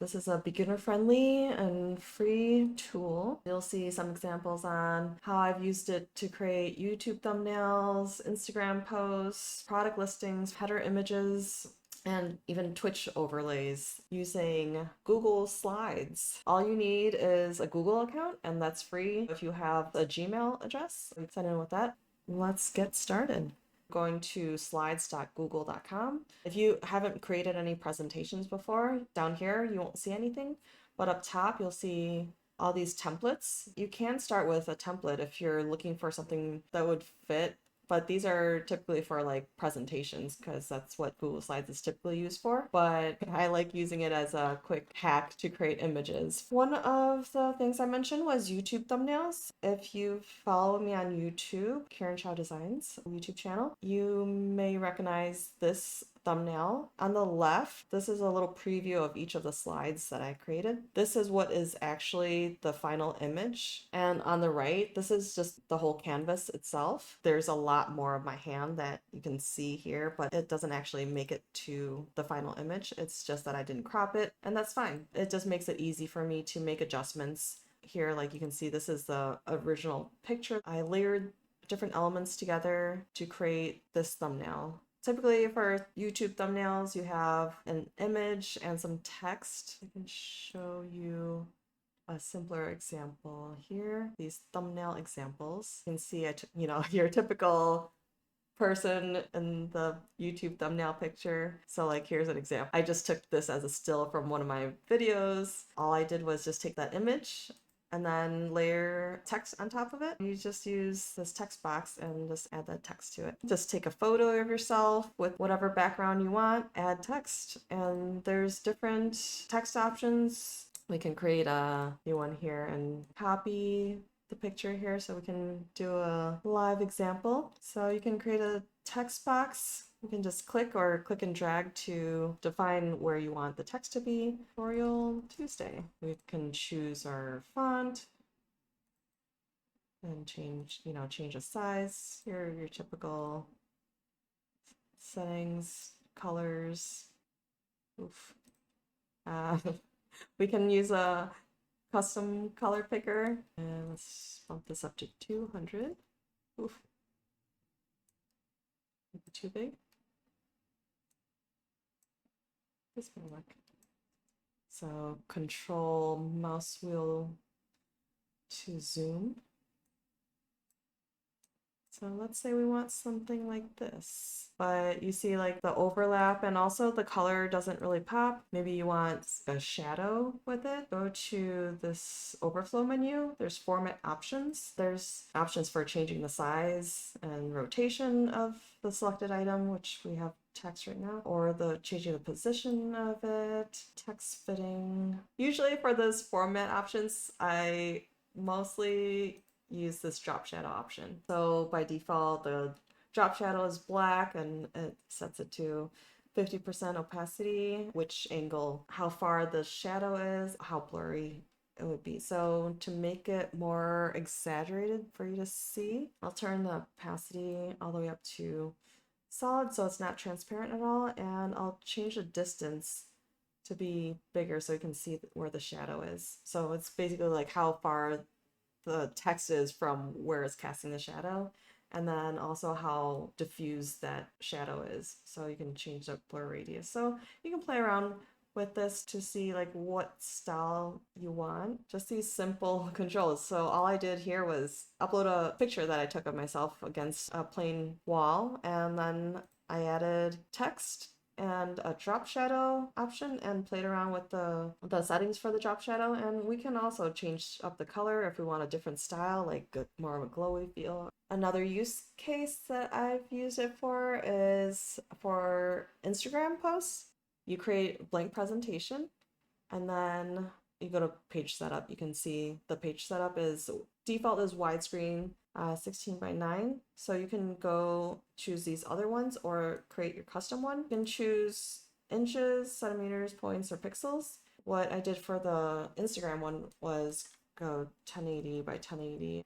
This is a beginner-friendly and free tool. You'll see some examples on how I've used it to create YouTube thumbnails, Instagram posts, product listings, header images, and even Twitch overlays using Google Slides. All you need is a Google account, and that's free. If you have a Gmail address, you can sign in with that. Let's get started. Going to slides.google.com. If you haven't created any presentations before, down here you won't see anything, but up top you'll see all these templates. You can start with a template if you're looking for something that would fit, but these are typically for like presentations because that's what Google Slides is typically used for. But I like using it as a quick hack to create images. One of the things I mentioned was YouTube thumbnails. If you follow me on YouTube, Karen Chow Designs YouTube channel, you may recognize this thumbnail. On the left, this is a little preview of each of the slides that I created. This is what is actually the final image. And on the right, this is just the whole canvas itself. There's a lot more of my hand that you can see here, but it doesn't actually make it to the final image. It's just that I didn't crop it, and that's fine. It just makes it easy for me to make adjustments. Here, like you can see, this is the original picture. I layered different elements together to create this thumbnail. Typically for YouTube thumbnails, you have an image and some text. I can show you a simpler example here. These thumbnail examples. You can see, your typical person in the YouTube thumbnail picture. So like here's an example. I just took this as a still from one of my videos. All I did was just take that image and then layer text on top of it. You just use this text box and just add that text to it. Just take a photo of yourself with whatever background you want, add text, and there's different text options. We can create a new one here and copy the picture here so we can do a live example. So you can create a text box. You can just click and drag to define where you want the text to be. Tutorial Tuesday. We can choose our font and change the size. Here are your typical settings, colors. Oof. We can use a custom color picker, and let's bump this up to 200. Oof. Maybe too big. This may work. So control mouse wheel to zoom. So let's say we want something like this, but you see like the overlap and also the color doesn't really pop. Maybe you want a shadow with it. Go to this overflow menu. There's format options. There's options for changing the size and rotation of the selected item, which we have text right now, or the changing the position of it, text fitting. Usually for those format options, I mostly use this drop shadow option. So by default, the drop shadow is black and it sets it to 50% opacity, which angle, how far the shadow is, how blurry it would be. So to make it more exaggerated for you to see, I'll turn the opacity all the way up to solid so it's not transparent at all, and I'll change the distance to be bigger so you can see where the shadow is. So it's basically like how far the text is from where it's casting the shadow, and then also how diffuse that shadow is. So you can change the blur radius. So you can play around with this to see like what style you want. Just these simple controls. So all I did here was upload a picture that I took of myself against a plain wall, and then I added text and a drop shadow option and played around with the settings for the drop shadow. And we can also change up the color if we want a different style, like more of a glowy feel. Another use case that I've used it for is for Instagram posts. You create a blank presentation and then you go to page setup. You can see the page setup is default is widescreen, 16:9. So you can go choose these other ones or create your custom one. You can choose inches, centimeters, points, or pixels. What I did for the Instagram one was go 1080 by 1080.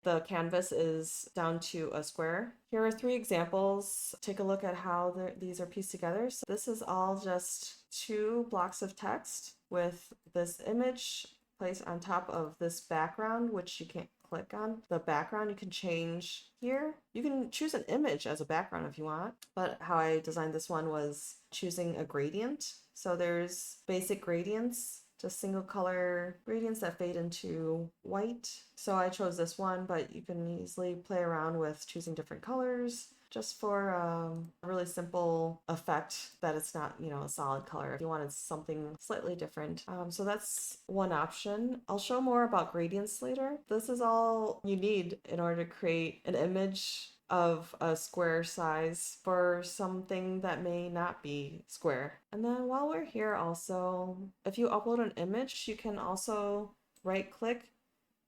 the canvas is down to a square. Here are 3 examples. Take a look at how these are pieced together. So this is all just 2 blocks of text with this image placed on top of this background, which you can't click on. The background you can change here. You can choose an image as a background if you want, but how I designed this one was choosing a gradient. So there's basic gradients, just single color gradients that fade into white. So I chose this one, but you can easily play around with choosing different colors just for a really simple effect that it's not, a solid color if you wanted something slightly different. So that's one option. I'll show more about gradients later. This is all you need in order to create an image of a square size for something that may not be square. And then while we're here also, if you upload an image, you can also right click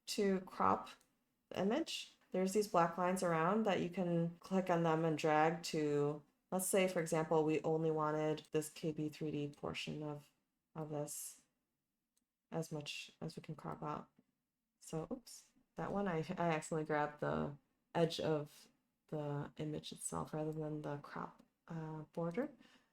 to crop the image. There's these black lines around that you can click on them and drag to, let's say for example, we only wanted this KB3D portion of this as much as we can crop out. So oops, that one I accidentally grabbed the edge of the image itself rather than the crop border.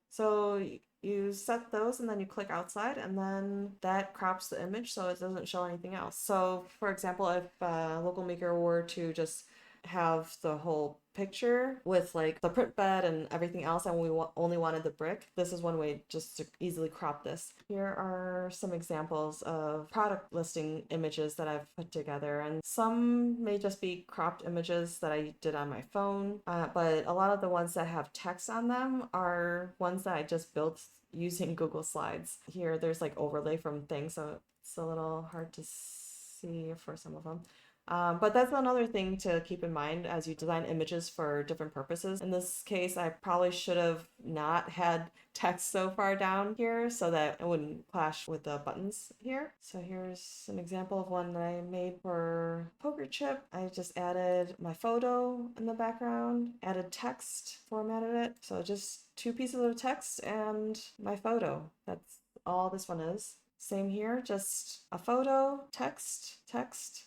So you set those and then you click outside and then that crops the image so it doesn't show anything else. So for example, if Local Maker were to just have the whole picture with like the print bed and everything else and we only wanted the brick, this is one way just to easily crop this. Here are some examples of product listing images that I've put together, and some may just be cropped images that I did on my phone, but a lot of the ones that have text on them are ones that I just built using Google Slides. Here there's like overlay from things, so it's a little hard to see for some of them. But that's another thing to keep in mind as you design images for different purposes. In this case, I probably should have not had text so far down here so that it wouldn't clash with the buttons here. So here's an example of one that I made for poker chip. I just added my photo in the background, added text, formatted it. So just 2 pieces of text and my photo. That's all this one is. Same here, just a photo, text, text.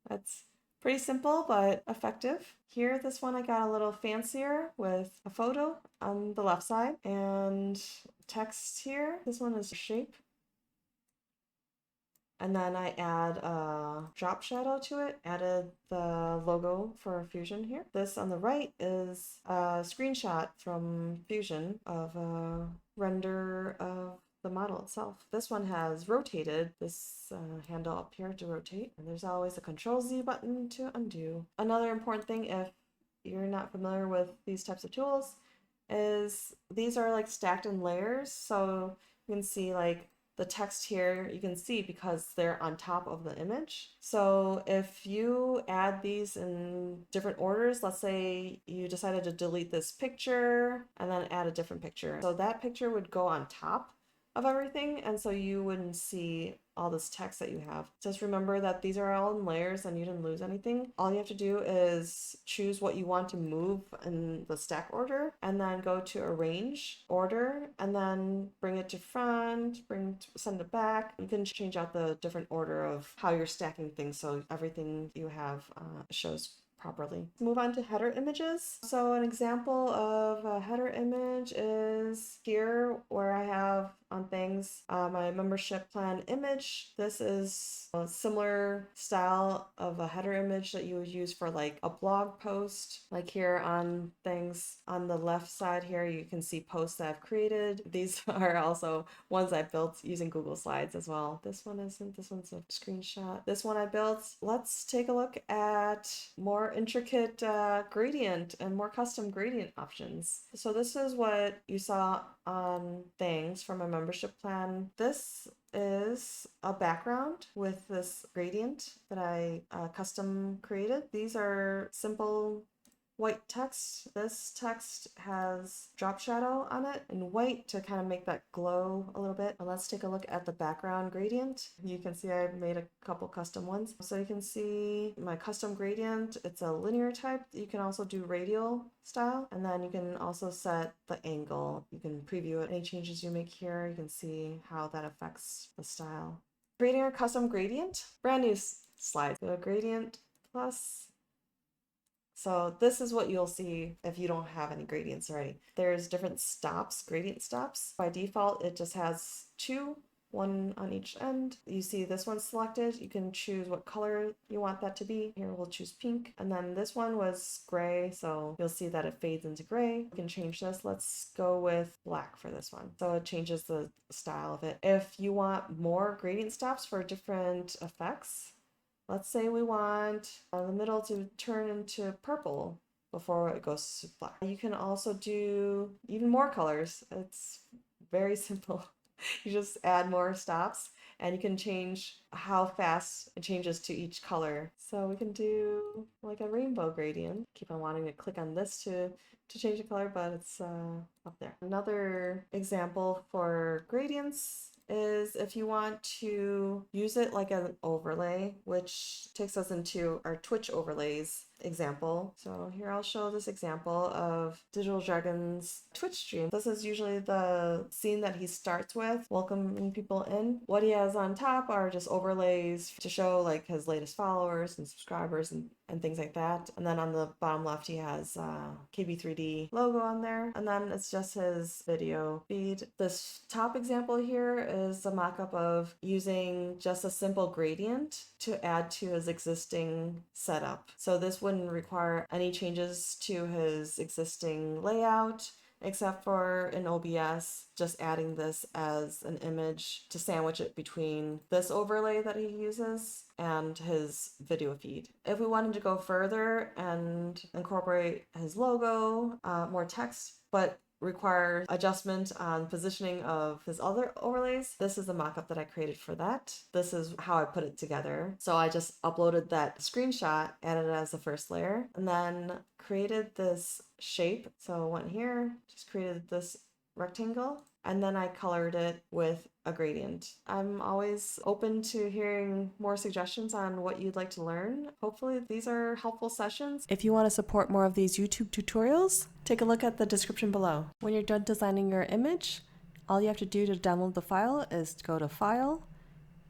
That's pretty simple but effective. Here, this one I got a little fancier with a photo on the left side and text here. This one is shape. And then I add a drop shadow to it, added the logo for Fusion here. This on the right is a screenshot from Fusion of a render of the model itself. This one has rotated, this handle up here to rotate, and there's always a Control-Z button to undo. Another important thing, if you're not familiar with these types of tools, is these are like stacked in layers, so you can see like the text here you can see because they're on top of the image. So if you add these in different orders, let's say you decided to delete this picture and then add a different picture. So that picture would go on top of everything, and so you wouldn't see all this text that you have. Just remember that these are all in layers and you didn't lose anything. All you have to do is choose what you want to move in the stack order and then go to arrange order and then bring it to front, send it back. You can change out the different order of how you're stacking things so everything you have shows properly. Move on to header images. So an example of a header image is here where I have on things my membership plan image. This is a similar style of a header image that you would use for like a blog post. Like here on things on the left side here, you can see posts that I've created. These are also ones I built using Google Slides as well. This one isn't, this one's a screenshot. This one I built. Let's take a look at more intricate gradient and more custom gradient options. So this is what you saw on things from a membership plan. This is a background with this gradient that I custom created. These are simple white text. This text has drop shadow on it in white to kind of make that glow a little bit. And let's take a look at the background gradient. You can see I've made a couple custom ones. So you can see my custom gradient, it's a linear type. You can also do radial style, and then you can also set the angle. You can preview it. Any changes you make here, you can see how that affects the style. Creating a custom gradient, brand new slide. So a gradient plus. So this is what you'll see if you don't have any gradients already. There's different stops, gradient stops. By default, it just has two, one on each end. You see this one selected. You can choose what color you want that to be. Here we'll choose pink. And then this one was gray, so you'll see that it fades into gray. You can change this. Let's go with black for this one. So it changes the style of it. If you want more gradient stops for different effects, let's say we want the middle to turn into purple before it goes to black. You can also do even more colors. It's very simple. You just add more stops and you can change how fast it changes to each color. So we can do like a rainbow gradient. Keep on wanting to click on this to change the color, but it's up there. Another example for gradients is if you want to use it like an overlay, which takes us into our Twitch overlays example. So here I'll show this example of Digital Dragon's Twitch stream. This is usually the scene that he starts with, welcoming people in. What he has on top are just overlays to show like his latest followers and subscribers and things like that. And then on the bottom left, he has KB3D logo on there. And then it's just his video feed. This top example here is a mock-up of using just a simple gradient to add to his existing setup. So this wouldn't require any changes to his existing layout, except for in OBS, just adding this as an image to sandwich it between this overlay that he uses and his video feed. If we wanted to go further and incorporate his logo, more text, but require adjustment on positioning of his other overlays, this is the mock-up that I created for that. This is how I put it together. So I just uploaded that screenshot, added it as the first layer, and then created this shape. So I went here, just created this rectangle, and then I colored it with a gradient. I'm always open to hearing more suggestions on what you'd like to learn. Hopefully these are helpful sessions. If you want to support more of these YouTube tutorials, take a look at the description below. When you're done designing your image, all you have to do to download the file is to go to File,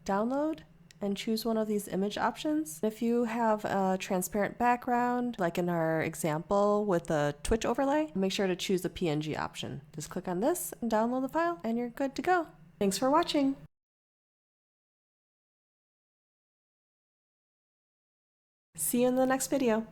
Download, and choose one of these image options. If you have a transparent background, like in our example with the Twitch overlay, make sure to choose the PNG option. Just click on this and download the file and you're good to go. Thanks for watching. See you in the next video.